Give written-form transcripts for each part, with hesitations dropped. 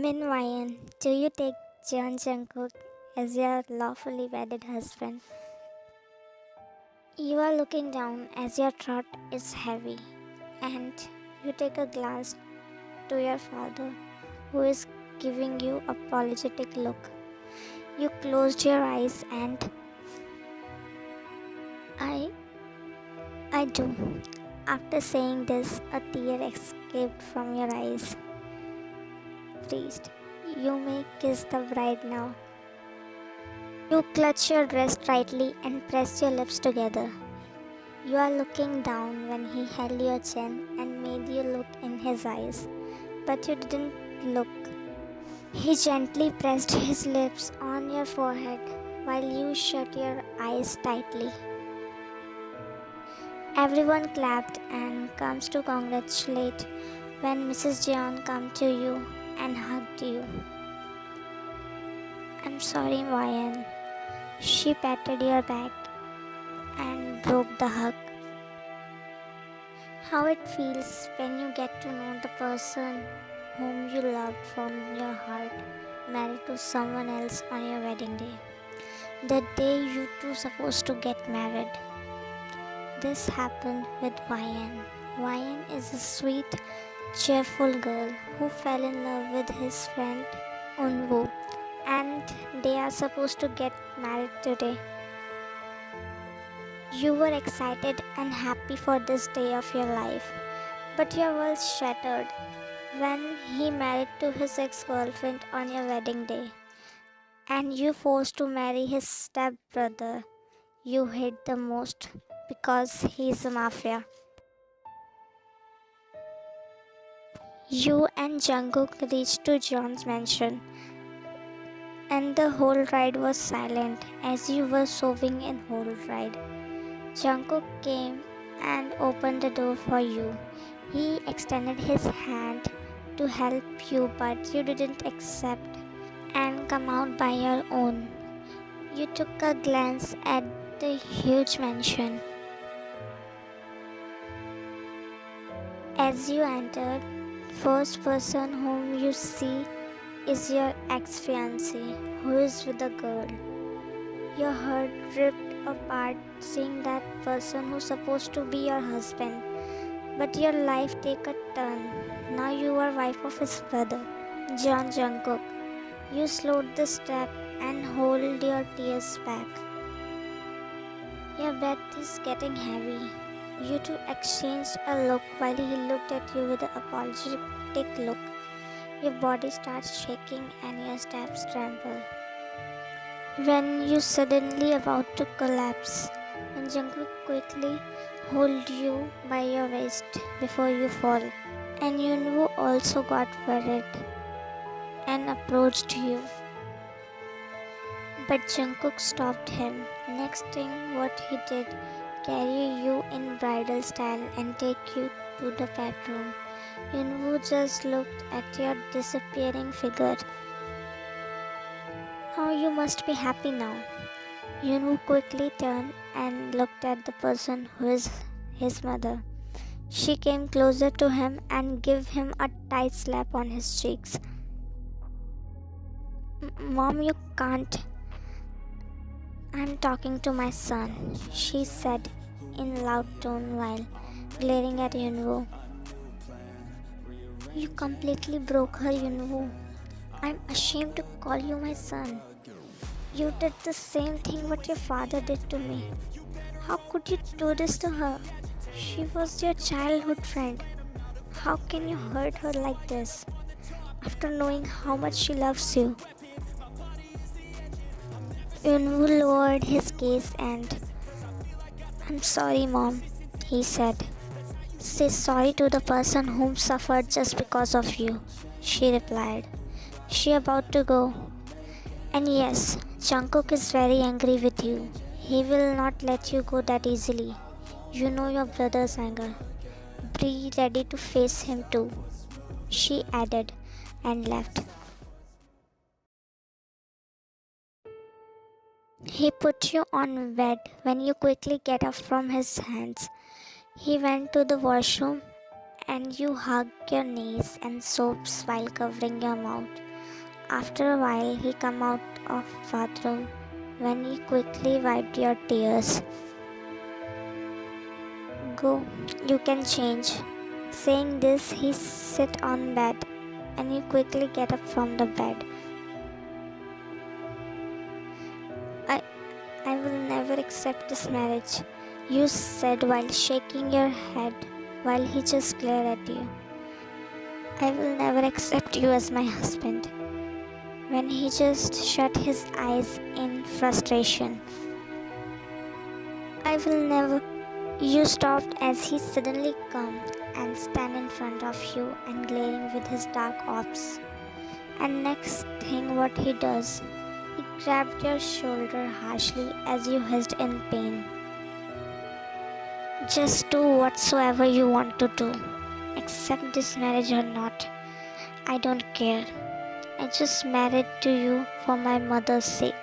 Meanwhile, do you take Jungkook as your lawfully wedded husband? You are looking down as your throat is heavy, and you take a glance to your father, who is giving you a apologetic look. You closed your eyes and I I do. After saying this, a tear escaped from your eyes. Priest, you may kiss the bride now. You clutch your dress tightly and press your lips together. You are looking down when he held your chin and made you look in his eyes, but you didn't look. He gently pressed his lips on your forehead while you shut your eyes tightly. Everyone clapped and comes to congratulate when Mrs. Jeon came to you and hugged you. I'm sorry, Ryan. She patted your back and broke the hug. How it feels when you get to know the person whom you loved from your heart married to someone else on your wedding day. The day you two supposed to get married. This happened with Ryan. Ryan is a sweet, cheerful girl who fell in love with his friend Unwoo, and they are supposed to get married today. You were excited and happy for this day of your life, but your world shattered when he married to his ex-girlfriend on your wedding day, and you forced to marry his stepbrother you hate the most because he's a mafia. You and Jungkook reached to John's mansion, and the whole ride was silent as you were sobbing in whole ride. Jungkook came and opened the door for you. He extended his hand to help you, but you didn't accept and come out by your own. You took a glance at the huge mansion. As you entered, first person whom you see is your ex-fiancee who is with a girl. Your heart ripped apart seeing that person who's supposed to be your husband. But your life take a turn. Now you are wife of his brother, John Jungkook. You slowed the step and hold your tears back. Your breath is getting heavy. You two exchanged a look while he looked at you with an apologetic look. Your body starts shaking and your steps tremble. When you suddenly about to collapse, and Jungkook quickly hold you by your waist before you fall. And Yunwoo also got worried and approached you. But Jungkook stopped him. Next thing what he did, carry you in bridal style and take you to the bedroom. Yunwoo just looked at your disappearing figure. Now you must be happy now. Yunwoo quickly turned and looked at the person who is his mother. She came closer to him and gave him a tight slap on his cheeks. Mom, you can't. I'm talking to my son, she said in loud tone while glaring at Yunwoo. You completely broke her, Yunwoo. I'm ashamed to call you my son. You did the same thing what your father did to me. How could you do this to her? She was your childhood friend. How can you hurt her like this? After knowing how much she loves you. Yunwoo lowered his gaze and, I'm sorry, Mom, he said. Say sorry to the person whom suffered just because of you, she replied. She about to go. And yes, Jungkook is very angry with you. He will not let you go that easily. You know your brother's anger. Be ready to face him too, she added and left. He put you on bed when you quickly get up from his hands. He went to the washroom and you hugged your knees and sobbed while covering your mouth. After a while, he come out of bathroom when he quickly wiped your tears. Go, you can change. Saying this, he sit on bed and you quickly get up from the bed. I will never accept this marriage, you said while shaking your head while he just glared at you. I will never accept you as my husband. When he just shut his eyes in frustration. I will never. You stopped as he suddenly come and stand in front of you and glaring with his dark orbs. And next thing what he does, he grabbed your shoulder harshly as you hissed in pain. Just do whatsoever you want to do. Accept this marriage or not. I don't care. I just married to you for my mother's sake.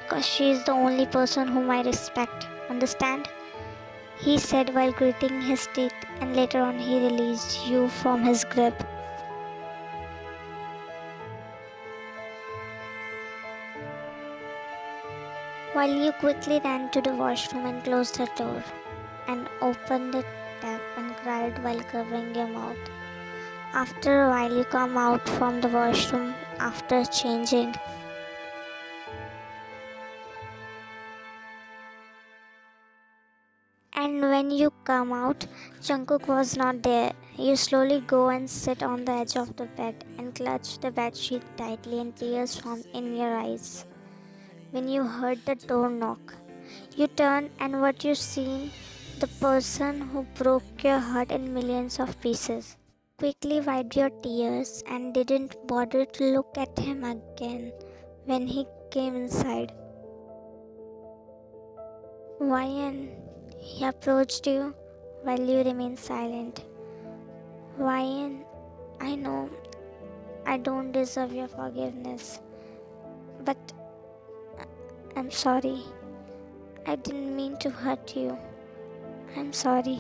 Because she is the only person whom I respect. Understand? He said while gritting his teeth, and later on he released you from his grip. While you quickly ran to the washroom and closed the door and opened the tap and cried while covering your mouth. After a while you come out from the washroom after changing. And when you come out, Jungkook was not there. You slowly go and sit on the edge of the bed and clutch the bedsheet tightly and tears from in your eyes. When you heard the door knock, you turn and what you see, the person who broke your heart in millions of pieces. Quickly wiped your tears and didn't bother to look at him again when he came inside. Why? He approached you while you remained silent. Why? I know I don't deserve your forgiveness, but I'm sorry. I didn't mean to hurt you. I'm sorry.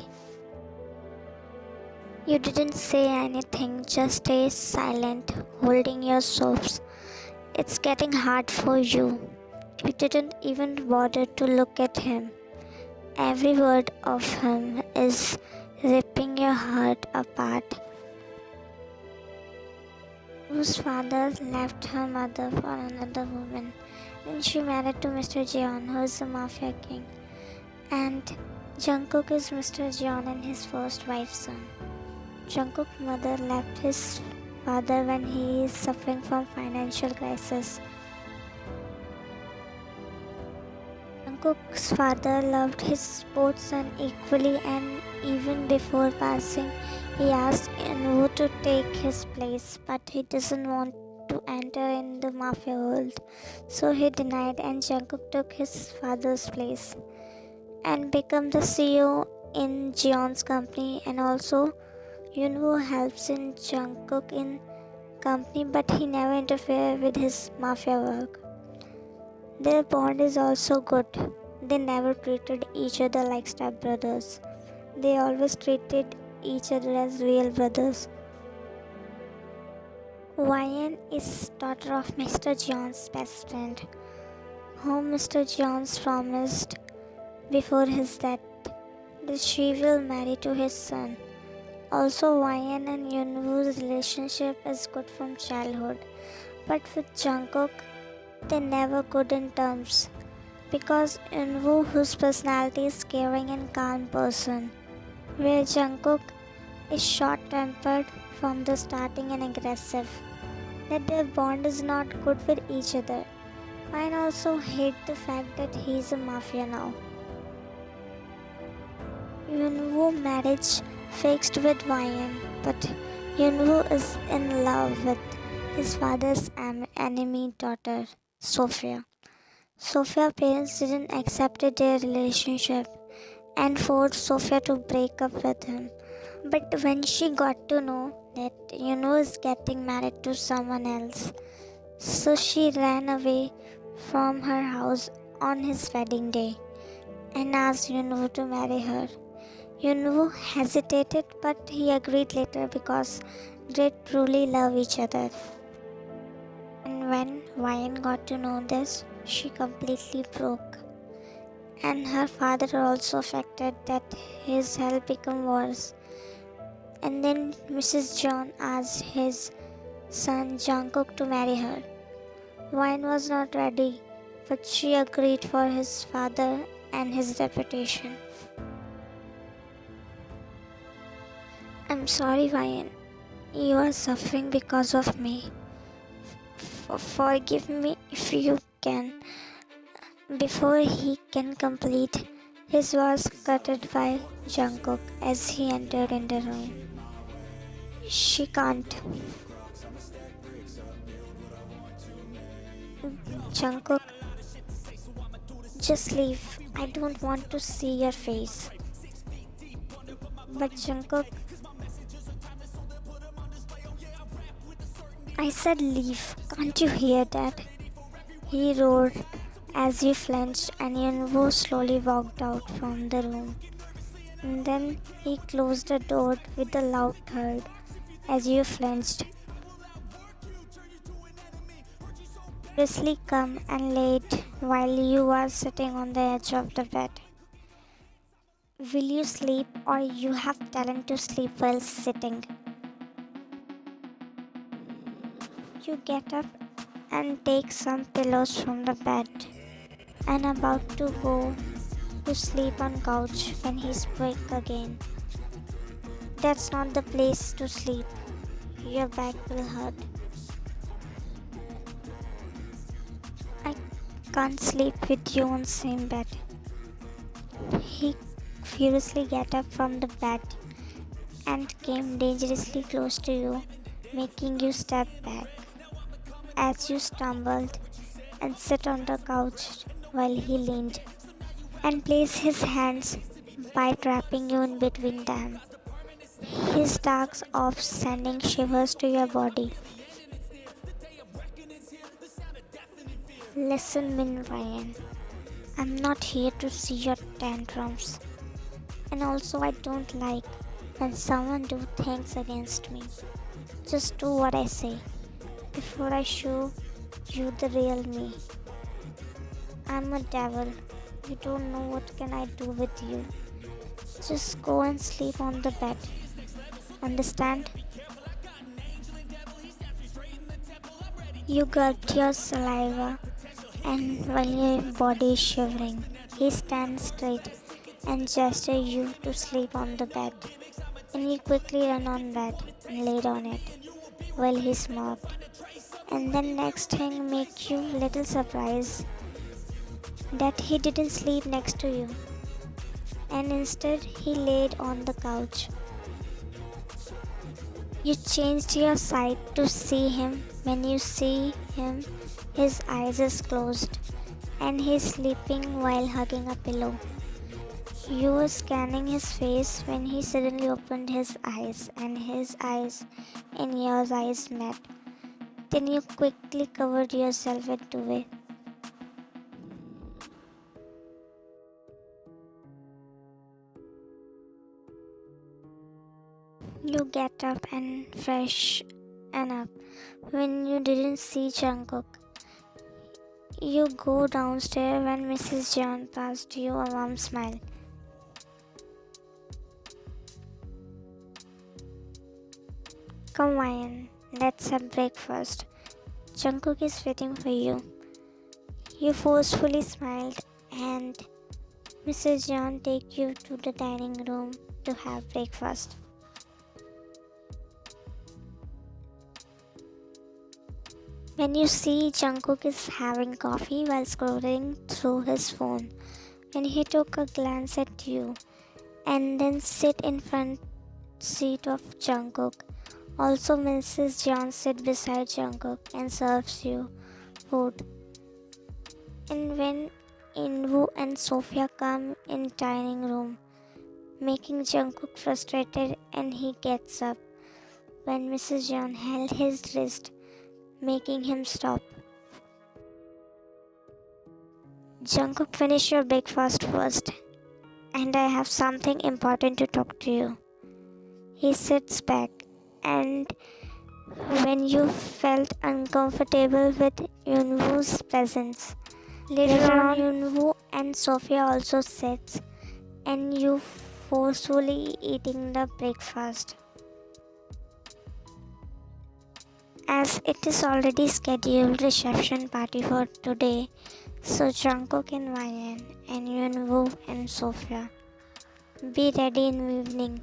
You didn't say anything, just stay silent, holding your sobs. It's getting hard for you. You didn't even bother to look at him. Every word of him is ripping your heart apart. Whose father left her mother for another woman. Then she married to Mr. Jeon, who is a mafia king. And Jungkook is Mr. Jeon and his first wife's son. Jungkook's mother left his father when he is suffering from financial crisis. Jungkook's father loved his both sons equally and even before passing, he asked Inwoo to take his place, but he doesn't want to enter in the mafia world. So he denied and Jungkook took his father's place and became the CEO in Jeon's company, and also Inwoo helps in Jungkook in company, but he never interfered with his mafia work. Their bond is also good. They never treated each other like stepbrothers. They always treated each other as real brothers. Wyan is daughter of Mr. John's best friend, whom Mr. John's promised before his death that she will marry to his son. Also, Wyan and Yunwoo's relationship is good from childhood, but with Jungkook, they never good in terms because Yunwoo, whose personality is caring and calm person, where Jungkook is short-tempered from the starting and aggressive, that their bond is not good with each other. I also hate the fact that he is a mafia now. Yunwoo marriage fixed with Wyan, but Yunwoo is in love with his father's enemy daughter, Sophia. Sophia's parents didn't accept their relationship and forced Sophia to break up with him. But when she got to know that Yunwoo is getting married to someone else, so she ran away from her house on his wedding day and asked Yunwoo to marry her. Yunwoo hesitated, but he agreed later because they truly love each other. And when Ryan got to know this, she completely broke. And her father also affected that his health became worse. And then Mrs. John asked his son Jungkook to marry her. Ryan was not ready, but she agreed for his father and his reputation. I'm sorry, Ryan. You are suffering because of me. Forgive me if you can. Before he can complete, his was cut by Jungkook as he entered in the room. She can't. Jungkook, just leave. I don't want to see your face. But Jungkook, I said leave. Can't you hear that? He roared as he flinched and Yunwoo slowly walked out from the room. And then he closed the door with a loud thud as you flinched. Presley come and laid while you are sitting on the edge of the bed. Will you sleep or you have talent to sleep while sitting? You get up and take some pillows from the bed and about to go to sleep on couch when he spoke again. That's not the place to sleep. Your back will hurt. I can't sleep with you on same bed. He furiously got up from the bed and came dangerously close to you, making you step back. As you stumbled and sat on the couch while he leaned and placed his hands by trapping you in between them. His darks off sending shivers to your body. Listen, Min Ryan. I'm not here to see your tantrums. And also I don't like when someone do things against me. Just do what I say before I show you the real me. I'm a devil. You don't know what can I do with you. Just go and sleep on the bed. Understand? You gulped your saliva and while your body is shivering, he stands straight and gestures you to sleep on the bed. And you quickly ran on bed and laid on it while he smoked. And then next thing make you little surprised that he didn't sleep next to you. And instead he laid on the couch. You changed your side to see him. When you see him, his eyes is closed and he's sleeping while hugging a pillow. You were scanning his face when he suddenly opened his eyes and his eyes and your eyes met. Then you quickly covered yourself with duvet. You get up and fresh and up when you didn't see Jungkook. You go downstairs when Mrs. John passed you a warm smile. Come Ryan, let's have breakfast. Jungkook is waiting for you. You forcefully smiled and Mrs. John take you to the dining room to have breakfast. When you see Jungkook is having coffee while scrolling through his phone, and he took a glance at you and then sit in front seat of Jungkook. Also Mrs. John sit beside Jungkook and serves you food. And when Inwoo and Sophia come in dining room, making Jungkook frustrated and he gets up when Mrs. John held his wrist, making him stop. Jungkook, finish your breakfast first, and I have something important to talk to you. He sits back and when you felt uncomfortable with Yunwoo's presence. Later on, Yunwoo and Sophia also sits, and you forcefully eating the breakfast. As it is already scheduled reception party for today, so Jungkook and Ryan and Yunwoo and Sophia, be ready in evening,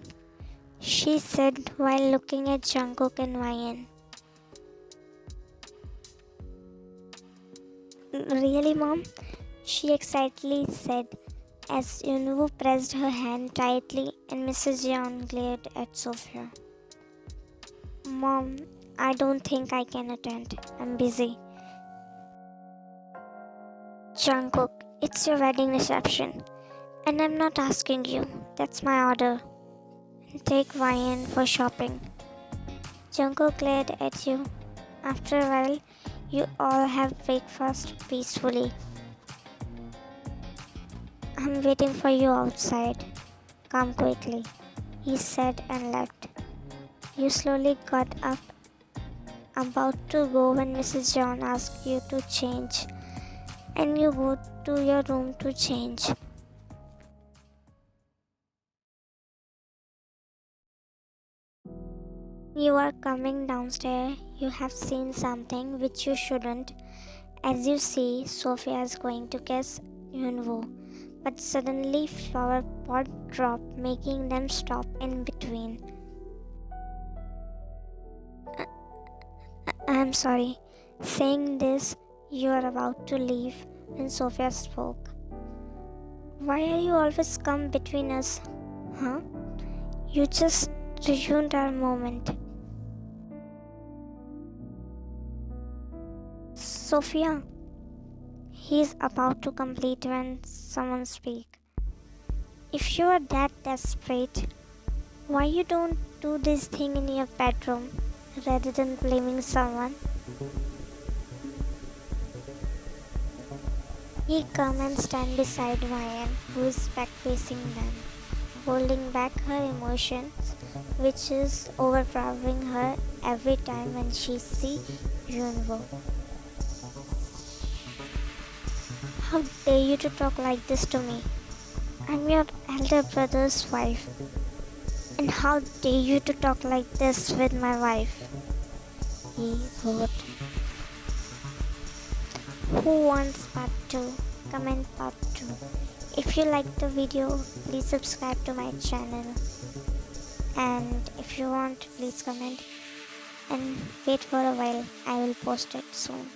she said while looking at Jungkook and Ryan. Really, Mom? She excitedly said as Yunwoo pressed her hand tightly and Mrs. Yeon glared at Sophia. Mom, I don't think I can attend. I'm busy. Jungkook, it's your wedding reception. And I'm not asking you. That's my order. Take Ryan for shopping. Jungkook glared at you. After a while, you all have breakfast peacefully. I'm waiting for you outside. Come quickly, he said and left. You slowly got up, about to go when Mrs. John asked you to change, and you go to your room to change. You are coming downstairs. You have seen something which you shouldn't. As you see, Sophia is going to kiss Yunwoo, but suddenly flower pot dropped, making them stop in between. I'm sorry. Saying this, you are about to leave when Sophia spoke. Why are you always come between us? Huh? You just ruined our moment. Sophia, he's about to complete when someone speak. If you are that desperate, why you don't do this thing in your bedroom rather than blaming someone? He come and stand beside Ryan, who is back facing them, holding back her emotions, which is overpowering her every time when she see Yunwoo. How dare you to talk like this to me? I'm your elder brother's wife. And how dare you to talk like this with my wife? He wrote. Who wants part 2? Comment part 2. If you like the video, please subscribe to my channel. And if you want, please comment. And wait for a while, I will post it soon.